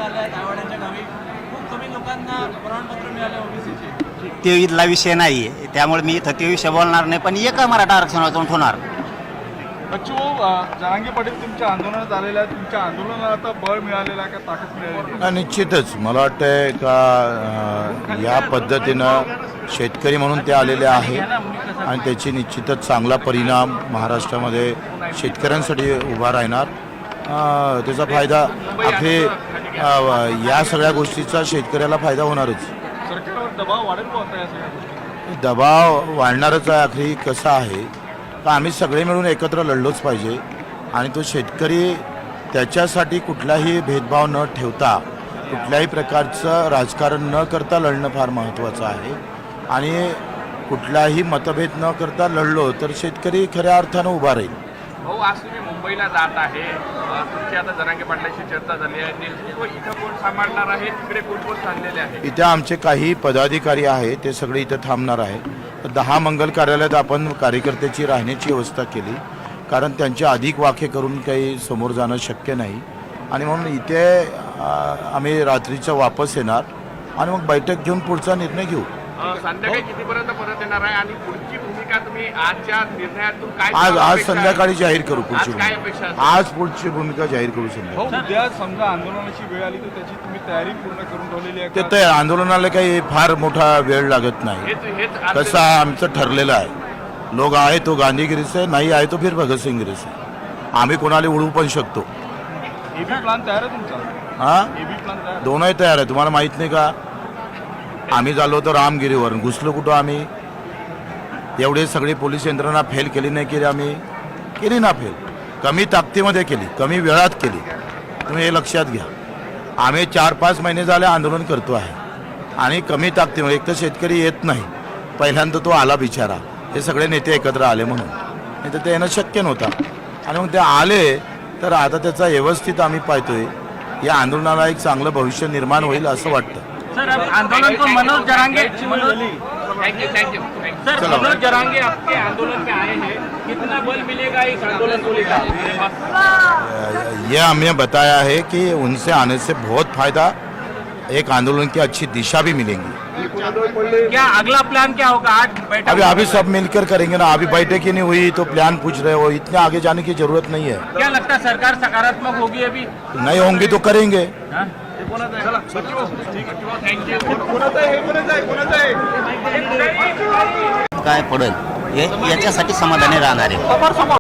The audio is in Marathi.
आल्या आहेत आवाड्याच्या गावी, खूप कमी लोकांना प्रमाणपत्र मिळाले ओबीसीचे. ते इथला विषय नाही आहे, त्यामुळे मी इथं ते विषय बोलणार नाही. पण एका मराठा आरक्षणातून होणार. बच्चू जरांगे पाटील तुमच्या आंदोलनात आलेल्या आहेत, तुमच्या आंदोलनाला आता बळ मिळालेलं आहे का, ताकद मिळालेली आहे? निश्चितच मला वाटतंय का या पद्धतीनं शेतकरी म्हणून ते आलेले आहे आणि त्याची निश्चितच चांगला परिणाम महाराष्ट्रामध्ये शेतकऱ्यांसाठी उभा राहणार. त्याचा फायदा अखेर या सगळ्या गोष्टीचा शेतकऱ्याला फायदा होणारच. सरकारवर दबाव वाढेल का होता या सगळ्या गोष्टी? दबाव वाढणारच आहे. अखेरी कसं आहे तर आम्ही सगळे मिळून एकत्र लढलोच पाहिजे आणि तो शेतकरी त्याच्यासाठी कुठलाही भेदभाव न ठेवता कुठल्याही प्रकारचं राजकारण न करता लढणं फार महत्त्वाचं आहे. आणि कुठलाही मतभेद न करता लढलो तर शेतकरी खऱ्या अर्थानं उभा राहील. भाऊ, आज तुम्ही मुंबईला जात आहे, तुमची आता जरांगे पाटलांशी चर्चा झाली आहे, नेतृत्व इथं कोण सांभाळणार आहे, तिकडे कोण कोण चाललेले आहे? इथे आमचे काही पदाधिकारी आहेत ते सगळे इथं थांबणार आहे. 10 मंगल कार्यालयात आपण कार्यकर्त्याची राहण्याची व्यवस्था केली, कारण त्यांचे अधिक वाखे करून काही समोर जाणं शक्य नाही. आणि म्हणून इथे आम्ही रात्रीचं वापस येणार आणि मग बैठक घेऊन पुढचा निर्णय घेऊ. संध्याकाळी कितीपर्यंत परत येणार आहे आणि पुढची भूमिका तुम्ही आजच्या निर्णयातून काय? आज संध्याकाळी जाहीर करू पुढची काय अपेक्षा भूमिका. आज पुढची भूमिका जाहीर करू संध्याकाळी. भाऊ, उद्या समजा आंदोलनाची वेळ आली तर त्याची तुम्ही तयारी पूर्ण करून ठेवलेली आहे ते का? तर आंदोलनाला काही फार मोठा वेळ लागत नाही. कसं आहे आमचं ठरलेलं आहे. लोक आहे तो गांधीगिरी से, नाही आहे तो फिर भगतसिंगगिरी से. आम्ही कोणाला उडवू पण शकतो. एबी प्लान तयार आहे तुमचा? हां, एबी प्लान तयार? दोनही तयार आहे. तुम्हाला माहीत नाही का, आम्ही झालो होतो रामगिरीवर, घुसलो कुठं आम्ही. एवढे सगळी पोलीस यंत्रणा फेल केली नाही केली आम्ही? केली ना फेल. कमी ताकदीमध्ये केली, कमी वेळात केली. तुम्ही हे लक्षात घ्या. आम्ही 4-5 महिने झाले आंदोलन करतो आहे आणि कमी ताकदीमध्ये. एक तर शेतकरी येत नाही, पहिल्यांदा तो आला बिचारा. हे सगळे नेते एकत्र आले म्हणून, नाही तर ते येणं शक्य नव्हतं. आणि मग ते आले तर आता त्याचा व्यवस्थित आम्ही पाहतोय. या आंदोलनाला एक चांगलं भविष्य निर्माण होईल असं वाटतं. सर, आंदोलन को Manoj Jarange thank you sir, Manoj Jarange आपके आंदोलन में आए हैं, कितना बल मिलेगा इस आंदोलन को लेकर? ये हमें बताया है कि उनसे आने से बहुत फायदा, एक आंदोलन की अच्छी दिशा भी मिलेंगी. क्या अगला प्लान क्या होगा? आज बैठक अभी सब मिलकर करेंगे ना. अभी बैठक ही नहीं हुई तो प्लान पूछ रहे हो. इतने आगे जाने की जरूरत नहीं है. क्या लगता है सरकार सकारात्मक होगी अभी? नहीं होंगी तो करेंगे. काय पडेल याच्यासाठी समाधानी राहणार आहे.